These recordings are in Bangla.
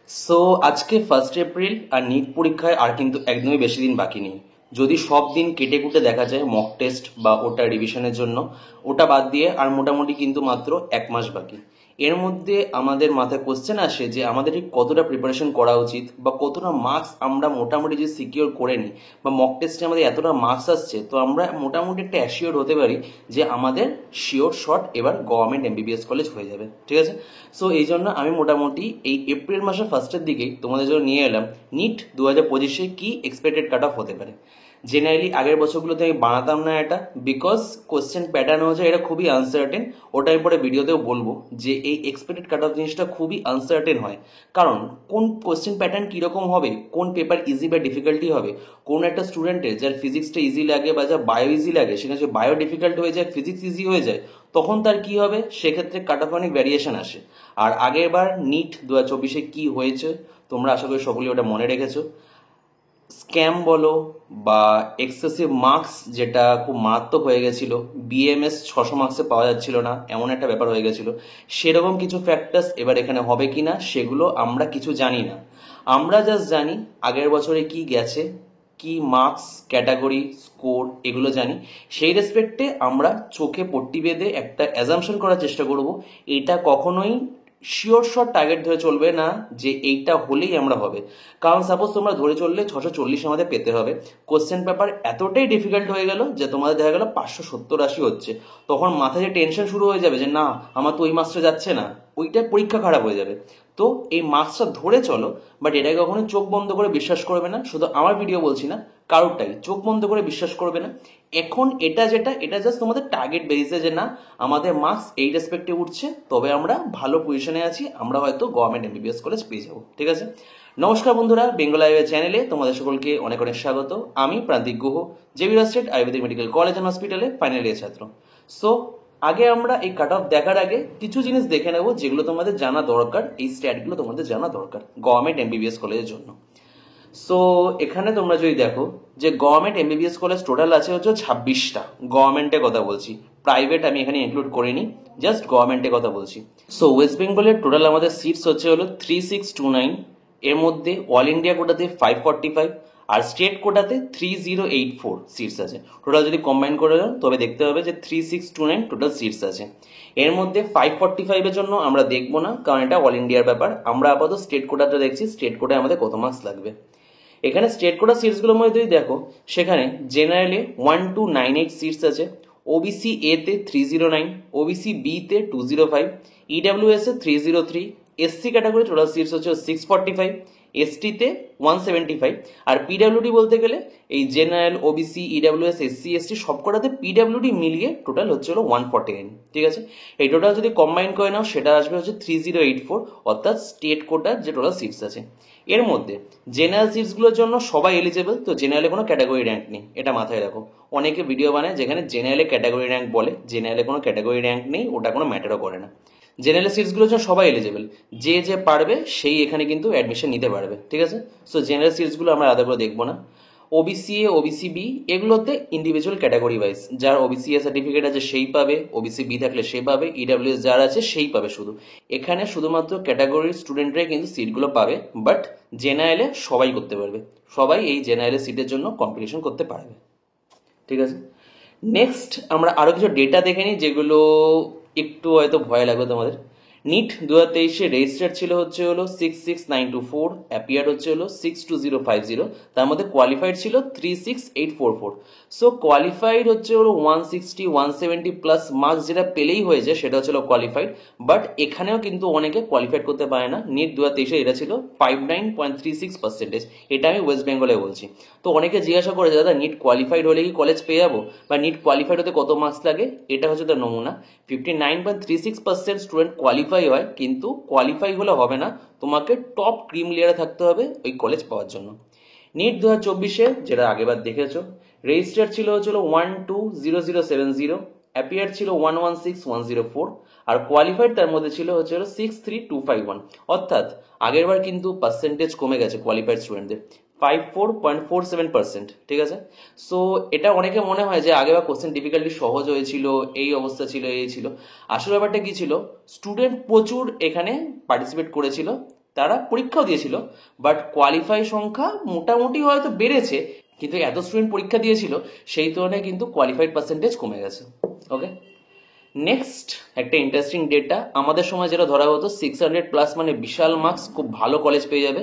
সো আজকে 1 এপ্রিল আর নিট পরীক্ষায় আর কিন্তু একদমই বেশি দিন বাকি নেই। যদি সব দিন কেটে কুটে দেখা যায় মক টেস্ট বা ওটা রিভিশনের জন্য, ওটা বাদ দিয়ে আর মোটামুটি কিন্তু মাত্র 1 মাস বাকি। এর মধ্যে আমাদের মাথায় কোশ্চেন আসে যে আমাদের ঠিক কতটা প্রিপারেশন করা উচিত বা কতটা মার্কস আমরা মোটামুটি যে সিকিওর করে নিই বা মক টেস্টে আমাদের এতটা মার্কস আসছে, তো আমরা মোটামুটি একটা অ্যাসিওর হতে পারি যে আমাদের শিওর শট এবার গভর্নমেন্ট এমবিবিএস কলেজ হয়ে যাবে। ঠিক আছে। সো এই জন্য আমি মোটামুটি এই এপ্রিল মাসের ফার্স্টের দিকেই তোমাদের জন্য নিয়ে এলাম নিট 2025-এ কি এক্সপেক্টেড কাট অফ হতে পারে। জেনারেলি আগের বছরগুলোতে আমি বানাতাম না এটা, বিকজ কোশ্চেন প্যাটার্ন হচ্ছে এটা খুবই আনসার্টেন। ওটা আমি পরে ভিডিওতেও বলবো যে এই এক্সপেক্টেড কাট অফ জিনিসটা খুবই আনসার্টেন হয়। কারণ কোন কোশ্চেন প্যাটার্ন কীরকম হবে, কোন পেপার ইজি বা ডিফিকাল্টি হবে, কোন একটা স্টুডেন্টের যার ফিজিক্সটা ইজি লাগে বা যার বায়ো ইজি লাগে সেখানে যে বায়ো ডিফিকাল্ট হয়ে যায়, ফিজিক্স ইজি হয়ে যায়, তখন তার কি হবে, সেক্ষেত্রে কাট অফ অনেক ভ্যারিয়েশন আসে। আর আগের বার নিট 2024-এ কি হয়েছে তোমরা আশা করি সকলেই ওটা মনে রেখেছো। স্ক্যাম বলো বা এক্সেসিভ মার্কস, যেটা খুব মারাত্মক হয়ে গেছিল, বিএমএস 600 মার্কসে পাওয়া যাচ্ছিল না, এমন একটা ব্যাপার হয়ে গেছিল। সেরকম কিছু ফ্যাক্টার্স এবার এখানে হবে কিনা সেগুলো আমরা কিছু জানি না। আমরা জাস্ট জানি আগের বছরে কি গেছে, কি মার্কস, ক্যাটাগরি, স্কোর, এগুলো জানি। সেই রেসপেক্টে আমরা চোখে পট্টি বেঁধে একটা অ্যাজাম্পশন করার চেষ্টা করব। এটা কখনোই শিওর শট টার্গেট ধরে চলবে না যে এইটা হলেই আমরা হবে। কারণ সাপোজ তোমরা ধরে চললে 640 আমাদের পেতে হবে, কোশ্চেন পেপার এতটাই ডিফিকাল্ট হয়ে গেল যে তোমাদের দেখা গেল 570-80 হচ্ছে, তখন মাথায় যে টেনশন শুরু হয়ে যাবে যে না আমার তো ওই মার্কসটা যাচ্ছে না, ওইটা পরীক্ষা খারাপ হয়ে যাবে। তো এই মার্কসটা ধরে চলো, বাট এটাকে কখনো চোখ বন্ধ করে বিশ্বাস করবে না। শুধু আমার ভিডিও বলছি না, কারোরটাই চোখ বন্ধ করে বিশ্বাস করবে না। এখন এটা যেটা, এটা জাস্ট তোমাদের টার্গেট বেরিয়েছে যে না আমাদের মার্কস এই রেসপেক্টে উঠছে, তবে আমরা ভালো পজিশনে আছি, আমরা হয়তো গভর্নমেন্ট এমবিবিএস কলেজ পেয়ে যাবো। ঠিক আছে। নমস্কার বন্ধুরা, বেঙ্গল আইওএ চ্যানেলে তোমাদের সকলকে অনেক অনেক স্বাগত। আমি প্রান্তিক Guha, JB state Ayurvedic medical college and হসপিটালে ফাইনাল ইয়ার ছাত্র। সো আগে আমরা এই কাট অফ দেখার আগে কিছু জিনিস দেখে নেব যেগুলো তোমাদের জানা দরকার, এই স্ট্যাটগুলো তোমাদের জানা দরকার গভর্নমেন্ট এমবিবিএস কলেজের জন্য। সো এখানে তোমরা যদি দেখো যে গভর্নমেন্ট এমবিবিএস কলেজ টোটাল আছে হচ্ছে 26টা। গভর্নমেন্টের কথা বলছি, প্রাইভেট আমি এখানে ইনক্লুড করিনি, জাস্ট গভর্নমেন্টের কথা বলছি। সো ওয়েস্ট বেঙ্গলের টোটাল আমাদের সিটস হচ্ছে হলো 3629। এর মধ্যে অল ইন্ডিয়া কোটাতে 545 আর স্টেট কোটাতে 3084 সিটস আছে। টোটাল যদি কম্বাইন করে দাও তবে দেখতে হবে যে 3629 টোটাল সিটস আছে। এর মধ্যে 545-এর জন্য আমরা দেখবো না, কারণ এটা অল ইন্ডিয়ার ব্যাপার। আমরা আপাতত স্টেট কোটাটা দেখছি, স্টেট কোটায় আমাদের কত মার্কস লাগবে। এখানে স্টেট কোটা সিটসগুলোর মধ্যে যদি দেখো, সেখানে জেনারেলে 1298 সিটস আছে, ওবিসি এতে 309, ওবিসি বিতে 205, ইডাব্লিউএস এ 303, এসসি ক্যাটাগরি টোটাল সিটস হচ্ছে 645, এসটিতে 175, আর পিডাব্লিউডি বলতে গেলে এই general, OBC, EWS, SC, ST সবকটাতে পিডাব্লিউডি মিলিয়ে টোটাল হচ্ছে হলো 149। ঠিক আছে। এই টোটাল যদি কম্বাইন করে নাও সেটা আসবে হচ্ছে 3084, অর্থাৎ স্টেট কোটার যে টোটাল সিটস আছে। এর মধ্যে জেনারেল সিটসগুলোর জন্য সবাই এলিজেবল, তো জেনারেলে কোনো ক্যাটাগরি র্যাঙ্ক নেই, এটা মাথায় রাখো। অনেকে ভিডিও বানায় যেখানে জেনারেলে ক্যাটাগরি র্যাঙ্ক বলে, জেনারেলে কোনো ক্যাটাগরি র্যাঙ্ক নেই, ওটা কোনো ম্যাটারও করে না। জেনারেল সিটসগুলোর জন্য সবাই এলিজেবল, যে যে পারবে সেই এখানে কিন্তু অ্যাডমিশন নিতে পারবে। ঠিক আছে। সো জেনারেল সিটসগুলো আমরা আলাদা করে দেখবো না। ওবিসি এ, ওবিসি বি, এগুলোতে ইন্ডিভিজুয়াল ক্যাটাগরি ওয়াইজ, যার ওবিসি এ সার্টিফিকেট আছে সেই পাবে, ওবিসি বি থাকলে সে পাবে, ইডাব্লিউএস যার আছে সেই পাবে। শুধু এখানে শুধুমাত্র ক্যাটাগরির স্টুডেন্টরাই কিন্তু সিটগুলো পাবে, বাট জেনারেলে সবাই করতে পারবে, সবাই এই জেনারেল সিটের জন্য কম্পিটিশন করতে পারবে। ঠিক আছে। নেক্সট আমরা আরো কিছু ডেটা দেখে নিই যেগুলো একটু হয়তো ভয় লাগবে তোমাদের। নিট 2023-এ রেজিস্টার ছিল হচ্ছে হলো 66924, অ্যাপিয়ার হচ্ছে হলো 62050, তার মধ্যে কোয়ালিফাইড ছিল 36844। সো কোয়ালিফাইড হচ্ছে হলো 160 170 প্লাস মার্কস যেটা পেলেই হয়ে যায় সেটা হচ্ছে কোয়ালিফাইড। বাট এখানেও কিন্তু অনেকে কোয়ালিফাইড করতে পারে না। নিট 2023-এ এটা ছিল 59.36%। এটা আমি ওয়েস্ট বেঙ্গলে বলছি। তো অনেকে জিজ্ঞাসা করে দাদা নিট কোয়ালিফাইড হলে কি কলেজ পেয়ে যাবো, বা নিট কোয়ালিফাইড হতে কত মার্কস লাগে, এটা হচ্ছে তার নমুনা। 59.36% স্টুডেন্ট কোয়ালিফাই হয়, কিন্তু কোয়ালিফাই হলে হবে না, তোমাকে টপ ক্রিম লেয়ারে থাকতে হবে ওই কলেজ পাওয়ার জন্য। নিট 2024-এ যেটা আগেবার দেখেছো, রেজিস্টার ছিল হচ্ছিল 120070, অ্যাপিয়ার ছিল 116104, আর কোয়ালিফাইড তার মধ্যে ছিল হচ্ছে 63251। অর্থাৎ আগেরবার কিন্তু পার্সেন্টেজ কমে গেছে কোয়ালিফাইড স্টুডেন্টদের, 54.47%। ঠিক আছে। সো এটা অনেকে মনে হয় যে আগেবার কোশ্চেন ডিফিকাল্টি সহজ হয়েছিল, এই অবস্থা ছিল, এই ছিল। আসল ব্যাপারটা কি ছিল, স্টুডেন্ট প্রচুর এখানে পার্টিসিপেট করেছিল, তারা পরীক্ষাও দিয়েছিল, বাট কোয়ালিফাই সংখ্যা মোটামুটি হয়তো বেড়েছে, কিন্তু এত স্টুডেন্ট পরীক্ষা দিয়েছিল সেই তুলনায় কিন্তু কোয়ালিফাইড পার্সেন্টেজ কমে গেছে। ওকে, নেক্সট একটা ইন্টারেস্টিং ডেটা, আমাদের সময় যেটা ধরা হতো 600+ মানে বিশাল মার্কস, খুব ভালো কলেজ পেয়ে যাবে।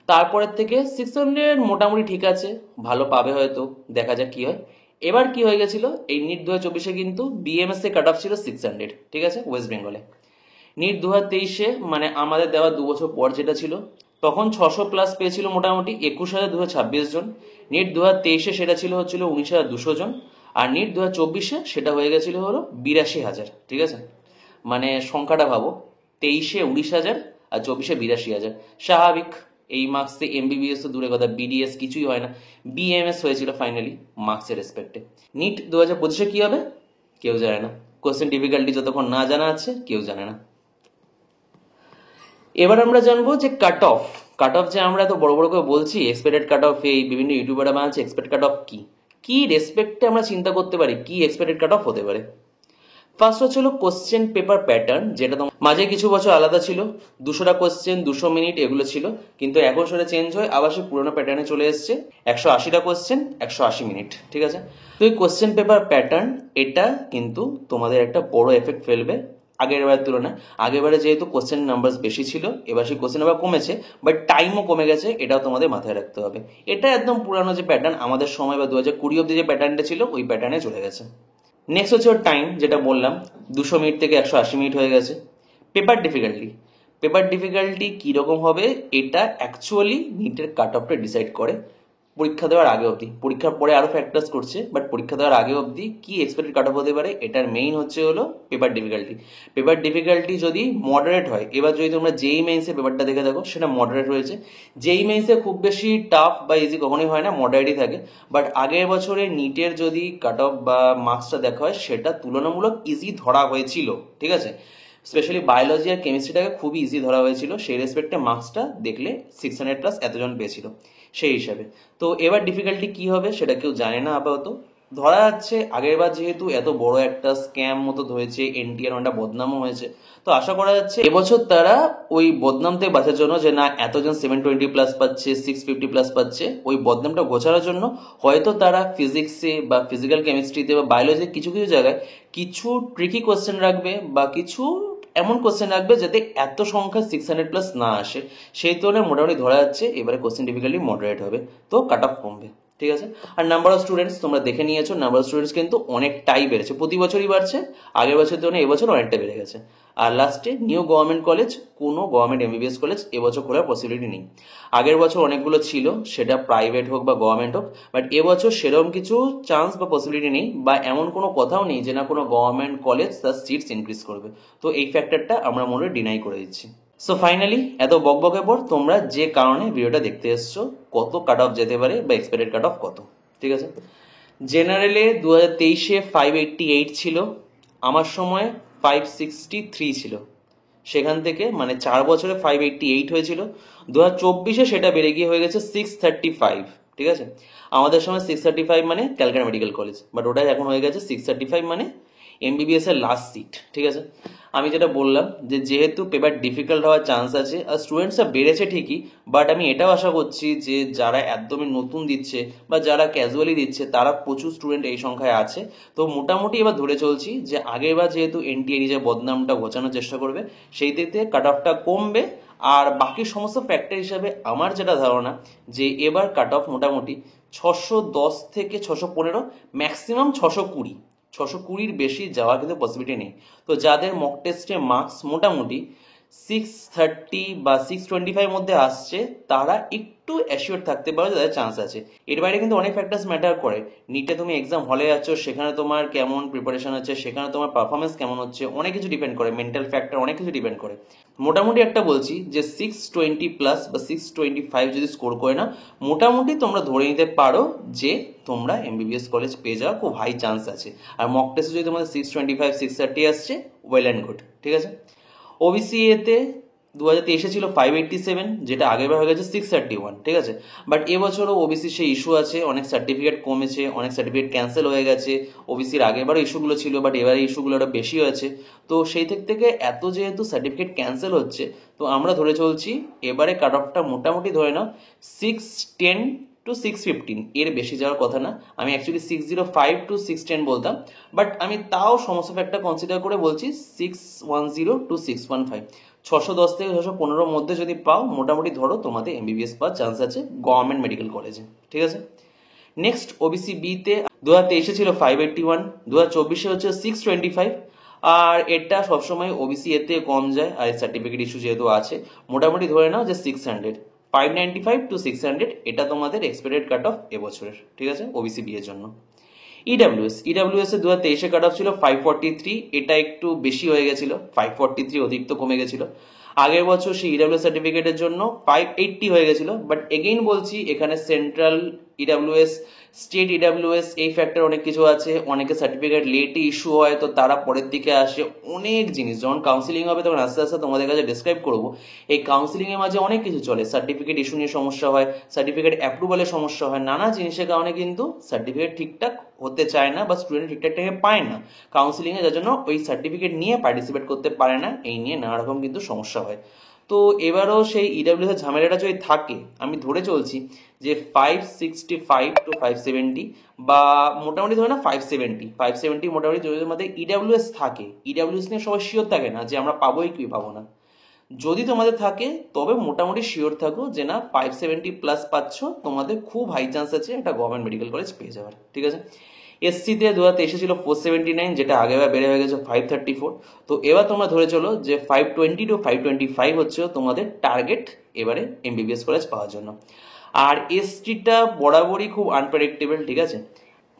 তারপরের থেকে 600 মোটামুটি ঠিক আছে, ভালো পাবে হয়তো, দেখা যাক কি হয়। এবার কি হয়ে গেছিল, এই নিট 2024-এ কিন্তু বিএমএস এ কাট অফ ছিল 600, ঠিক আছে, ওয়েস্ট বেঙ্গলে। নিট 2023-এ মানে আমাদের দেওয়া 2 বছর পর যেটা ছিল, তখন 600+ পেয়েছিল মোটামুটি 21,226 জন। নিট 2023-এ সেটা হচ্ছিল 19,200 জন। আর নিট 2024-এ সেটা হয়ে গেছিল হলো 82,000, ঠিক আছে। মানে সংখ্যাটা ভাবো, 23-এ 19,000 আর 24-এ 82,000। স্বাভাবিক, এই মার্কসে এমবিবিএস তো দূরে কথা, বিডিএস কিছুই হয় না, বিএমএস হয়েছিল ফাইনালি মার্কসের রেসপেক্টে। নিট 2025-এ কি হবে কেউ জানে না, কোশ্চেন ডিফিকাল্টি যতক্ষণ না জানা আছে কেউ জানে না। এবার আমরা জানবো যে কাট অফ যে আমরা এত বড় বড় করে বলছি এক্সপেক্টেড কাট অফ, এই বিভিন্ন ইউটিউবাররা বানাচ্ছে এক্সপেক্ট কাট অফ কি রেসপেক্টে আমরা চিন্তা করতে পারি কি এক্সপেক্টেড কাট অফ হতে পারে। ফার্স্ট হচ্ছিল কোশ্চেন পেপার প্যাটার্ন, যেটা তোমার মাঝে কিছু বছর আলাদা ছিল, 200টা কোশ্চেন 200 মিনিট এগুলো ছিল, কিন্তু এখন সেটা চেঞ্জ হয় আবার সে পুরোনো প্যাটার্নে চলে এসছে, 180টা কোশ্চেন 180 মিনিট, ঠিক আছে। তো এই কোশ্চেন পেপার প্যাটার্ন এটা কিন্তু তোমাদের একটা বড় এফেক্ট ফেলবে আগের বারের তুলনায়। আগের বারে যেহেতু কোশ্চেন নাম্বার বেশি ছিল, এবার সেই কোশ্চেন নাম্বার কমেছে, বাট টাইমও কমে গেছে, এটাও তোমাদের মাথায় রাখতে হবে। এটা একদম পুরানো যে প্যাটার্ন আমাদের সময় বা 2020 অব্দি যে প্যাটার্নটা ছিল ওই প্যাটার্নে চলে গেছে। নেক্সট হচ্ছে ওর টাইম, যেটা বললাম 200 মিনিট থেকে 180 মিনিট হয়ে গেছে। পেপার ডিফিকাল্টি কীরকম হবে এটা অ্যাকচুয়ালি নিটের কাট অফটা ডিসাইড করে পরীক্ষা দেওয়ার আগে অবধি। পরীক্ষার পরে আরও ফ্যাক্টার্স করছে, বাট পরীক্ষা দেওয়ার আগে অবধি কি এক্সপেক্টেড কাট অফ হতে পারে এটার মেইন হচ্ছে হলো পেপার ডিফিকাল্টি যদি মডারেট হয়, এবার যদি তোমরা জেই মেইন্সের পেপারটা দেখে দেখো সেটা মডারেট হয়েছে। জেই মেইন্সে খুব বেশি টাফ বা ইজি কখনোই হয় না, মডারেটই থাকে। বাট আগের বছরে নিটের যদি কাট অফ বা মার্কসটা দেখা হয় সেটা তুলনামূলক ইজি ধরা হয়েছিল, ঠিক আছে। স্পেশালি বায়োলজি আর কেমিস্ট্রিটাকে খুবই ইজি ধরা হয়েছিল, সেই রেসপেক্টে মার্কসটা দেখলে 600+ এতজন পেয়েছিল সেই হিসাবে। তো এবার ডিফিকাল্টি কি হবে সেটা কেউ জানে না আপাতত। ধরা যাচ্ছে আগের বার যেহেতু এত বড় একটা স্ক্যাম মতো হয়েছে, এনটিআর ওটা বদনামও হয়েছে, তো আশা করা যাচ্ছে এবছর তারা ওই বদনাম থেকে বাঁচার জন্য, যে না এতজন 720+ পাচ্ছে 650+ পাচ্ছে, ওই বদনামটা ঘোচানোর জন্য হয়তো তারা ফিজিক্সে বা ফিজিক্যাল কেমিস্ট্রিতে বা বায়োলজির কিছু কিছু জায়গায় কিছু ট্রিকি কোশ্চেন রাখবে বা কিছু এমন কোশ্চেন রাখবে যাতে এত সংখ্যা 600+ না আসে। সেই তুলনায় মোটামুটি ধরা যাচ্ছে এবারে কোশ্চেন ডিফিকাল্টি মডারেট হবে, তো কাট অফ কমবে, ঠিক আছে। আর নাম্বার অফ স্টুডেন্টস তোমরা দেখে নিয়েছো, নাম্বার অফ স্টুডেন্টস কিন্তু অনেকটাই বেড়েছে, প্রতি বছরই বাড়ছে, আগের বছর তুলনায় এবছর অনেকটা বেড়ে গেছে। আর লাস্টে নিউ গভর্নমেন্ট কলেজ, কোনো গভর্নমেন্ট এমবিবিএস কলেজ এবছর খোলার পসিবিলিটি নেই। আগের বছর অনেকগুলো ছিল, সেটা প্রাইভেট হোক বা গভর্নমেন্ট হোক, বাট এবছর সেরকম কিছু চান্স বা পসিবিলিটি নেই, বা এমন কোনো কথাও নেই যে না কোনো গভর্নমেন্ট কলেজ তার সিটস ইনক্রিজ করবে। তো এই ফ্যাক্টরটা আমরা মনে ডিনাই করে দিচ্ছি। সো ফাইনালি এত বকবকের পর তোমরা যে কারণে ভিডিওটা দেখতে এসছো, কত কাট অফ যেতে পারে বা এক্সপেক্টেড কাট অফ কত, ঠিক আছে। জেনারেলে 2023-এ 588 ছিল, আমার সময় 563 ছিল, সেখান থেকে মানে 4 বছরে 588 হয়েছিল। 2024-এ সেটা বেড়ে গিয়ে হয়ে গেছে 635, ঠিক আছে। আমাদের সময় 635 মানে ক্যালকাটা মেডিকেল কলেজ, বাট ওটা এখন হয়ে গেছে 635 মানে এমবিবিএস এর লাস্ট সিট, ঠিক আছে। আমি যেটা বললাম যে যেহেতু পেপার ডিফিকাল্ট হওয়ার চান্স আছে, আর স্টুডেন্টসরা বেড়েছে ঠিকই, বাট আমি এটাও আশা করছি যে যারা একদমই নতুন দিচ্ছে বা যারা ক্যাজুয়ালি দিচ্ছে তারা প্রচুর স্টুডেন্ট এই সংখ্যায় আছে। তো মোটামুটি এবার ধরে চলছি যে আগেরবার যেহেতু এনটিএ নিজের বদনামটা ঘোচানোর চেষ্টা করবে, সেই দিক থেকে কাট অফটা কমবে। আর বাকি সমস্ত ফ্যাক্টর হিসাবে আমার যেটা ধারণা যে এবার কাট অফ মোটামুটি 610 থেকে 615, ম্যাক্সিমাম 620 বেশি যাওয়ার কিন্তু পসিবিলিটি নেই। তো যাদের মক টেস্টে মার্কস মোটামুটি 630 বা 625 মধ্যে আসছে, তারা একটু অ্যাসিওর থাকতে পারো তাদের চান্স আছে। এর বাইরে কিন্তু অনেক ফ্যাক্টরস ম্যাটার করে। নিটে তুমি এক্সাম হলে যাচ্ছ, সেখানে তোমার কেমন প্রিপারেশন হচ্ছে, সেখানে তোমার পারফরমেন্স কেমন হচ্ছে, অনেক কিছু ডিপেন্ড করে, মেন্টাল ফ্যাক্টর অনেক কিছু ডিপেন্ড করে। মোটামুটি একটা বলছি যে 620+ বা 625 যদি স্কোর করে না, মোটামুটি তোমরা ধরে নিতে পারো যে তোমরা এমবিবিএস কলেজ পেয়ে যাওয়া খুব হাই চান্স আছে। আর মক টেস্টে যদি তোমাদের 625 630 আসছে, ওয়েল অ্যান্ড গুড, ঠিক আছে। ওবিসি এতে 2023-এ ছিল 587, যেটা আগেরবার হয়ে গেছে 631, ঠিক আছে। বাট এবছরও ওবিসির সেই ইস্যু আছে, অনেক সার্টিফিকেট কমেছে, অনেক সার্টিফিকেট ক্যান্সেল হয়ে গেছে। ওবিসির আগেরবারও ইস্যুগুলো ছিল, বাট এবারে ইস্যুগুলো আরও বেশি হয়েছে। তো সেই দিক থেকে এত যেহেতু সার্টিফিকেট ক্যান্সেল হচ্ছে, তো আমরা ধরে চলছি এবারে কাট অফটা মোটামুটি ধরে নাও 610 to 615, এর বেশি যাওয়ার কথা না। আমি অ্যাকচুয়ালি 605 to 610 বলতাম, বাট আমি তাও সমস্ত ফ্যাক্টর কনসিডার করে বলছি 610 to 615। 610 থেকে 615 মধ্যে যদি পাও, মোটামুটি ধরো তোমাদের এমবিবিএস পাওয়ার চান্স আছে গভর্নমেন্ট মেডিকেল কলেজে, ঠিক আছে। নেক্সট ওবিসি বিতে 2023-এ ছিল 581, 2024-এ হচ্ছে 625। আর এটা সবসময় ওবিসি এর থেকে কম যায়, আর সার্টিফিকেট ইস্যু যেহেতু আছে, মোটামুটি ধরে নাও যে 600, 595 to 600, এটা তোমাদের এক্সপেক্টেড কাট অফ এবছরের, ঠিক আছে, ওবিসি বি এর জন্য। ইডাব্লিউএস এ 2023-এ কাট অফ ছিল 543, এটা একটু বেশি হয়ে গেছিল, 543 অতিরিক্ত কমে গেছিল। আগের বছর সেই ইডাব্লিউএস সার্টিফিকেটের জন্য 580 হয়ে গেছিল, বাট এগেইন বলছি এখানে সেন্ট্রাল ইডাব্লিউএস, স্টেট ইডাব্লিউএস, এই ফ্যাক্টর অনেক কিছু আছে। অনেকে সার্টিফিকেট লেটে ইস্যু হয়, তো তারা পরের দিকে আসে, অনেক জিনিস। যখন কাউন্সিলিং হবে তখন আস্তে আস্তে তোমাদের কাছে ডিসক্রাইব করবো। এই কাউন্সিলিং এর মাঝে অনেক কিছু চলে, সার্টিফিকেট ইস্যু নিয়ে সমস্যা হয়, সার্টিফিকেট অ্যাপ্রুভালের সমস্যা হয়, নানা জিনিসের কারণে কিন্তু সার্টিফিকেট ঠিকঠাক হতে চায় না বা স্টুডেন্ট ঠিকঠাক টাইমে পায় না কাউন্সিলিং এ, যার জন্য ওই সার্টিফিকেট নিয়ে পার্টিসিপেট করতে পারে না। এই নিয়ে নানা রকম কিন্তু সমস্যা হয়। তো এবারও সেই ইডাব্লিউএস এর ঝামেলাটা যদি থাকে, আমি ধরে চলছি যে 565 to 570, বা মোটামুটি ধরে না 570 মোটামুটি যদি আমাদের ইডাব্লিউএস থাকে, ইডাব্লিউএস নিয়ে সবাই শিওর থাকে না যে আমরা পাবোই কি পাবো না। যদি তোমাদের থাকে তবে মোটামুটি শিওর থাকো যে না 570 প্লাস পাচ্ছ, তোমাদের খুব হাই চান্স আছে একটা গভর্নমেন্ট মেডিকেল কলেজ পেয়ে যাওয়ার, ঠিক আছে। এসসিতে 2023-এ ছিল 479, যেটা আগেবার বেড়ে হয়ে গেছে 534। তো এবার তোমরা ধরে চলো যে 520 to 525 হচ্ছে তোমাদের টার্গেট এবারে এমবিবিএস কলেজ পাওয়ার জন্য। আর এসটিটা বরাবরই খুব আনপ্রেডিক্টেবল, ঠিক আছে।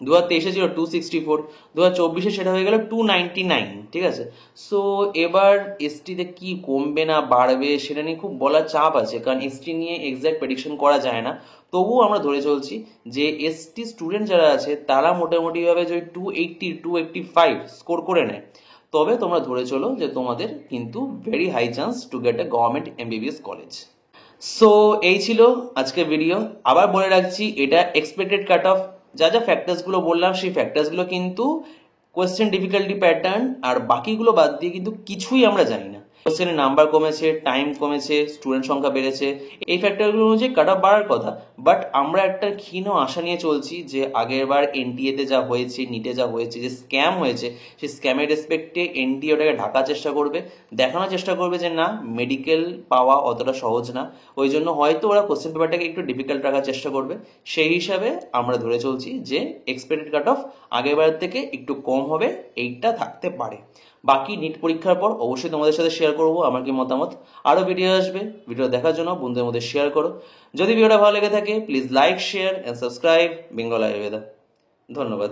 2023-এ ছিল 264, 2024-এ সেটা হয়ে গেল 299, ঠিক আছে। সো এবার এসটিতে কি কমবে না বাড়বে সেটা নিয়ে খুব বলার চাপ আছে, কারণ এসটি নিয়ে এক্সাক্ট প্রেডিকশন করা যায় না। তবুও আমরা ধরে চলছি যে এসটি স্টুডেন্ট যারা আছে তারা মোটামুটিভাবে যদি 280 285 স্কোর করে নেয়, তবে তোমরা ধরে চলো যে তোমাদের কিন্তু very high chance to get a government MBBS college. So এই ছিল আজকের ভিডিও। আবার বলে রাখছি, এটা এক্সপেক্টেড কাট অফ। যা যা ফ্যাক্টরসগুলো বললাম সেই ফ্যাক্টরসগুলো কিন্তু কোয়েশ্চেন ডিফিকাল্টি প্যাটার্ন, আর বাকিগুলো বাদ দিয়ে কিন্তু কিছুই আমরা জানি না। কোয়েশ্চেনের নাম্বার কমেছে, টাইম কমেছে, স্টুডেন্ট সংখ্যা বেড়েছে, এই ফ্যাক্টরগুলো অনুযায়ী কাট অফ বাড়ার কথা। বাট আমরা একটা ক্ষীণ আশা নিয়ে চলছি যে আগের বার এনটিএতে যা হয়েছে, নিটে যা হয়েছে, যে স্ক্যাম হয়েছে, সেই স্ক্যামের রেসপেক্টে এনটিএ ওটাকে ঢাকার চেষ্টা করবে, দেখানোর চেষ্টা করবে যে না মেডিকেল পাওয়া অতটা সহজ না। ওই জন্য হয়তো ওরা কোশ্চেন পেপারটাকে একটু ডিফিকাল্ট রাখার চেষ্টা করবে। সেই হিসাবে আমরা ধরে চলছি যে এক্সপেক্টেড কাট অফ আগেরবারের থেকে একটু কম হবে, এইটা থাকতে পারে। বাকি নিট পরীক্ষার পর অবশ্যই তোমাদের সাথে শেয়ার করবো আমার কি মতামত। আরও ভিডিও আসবে, ভিডিও দেখার জন্য বন্ধুদের মধ্যে শেয়ার করো। যদি ভিডিওটা ভালো লেগে থাকে please like, share and subscribe Bengal Ayurveda. ধন্যবাদ।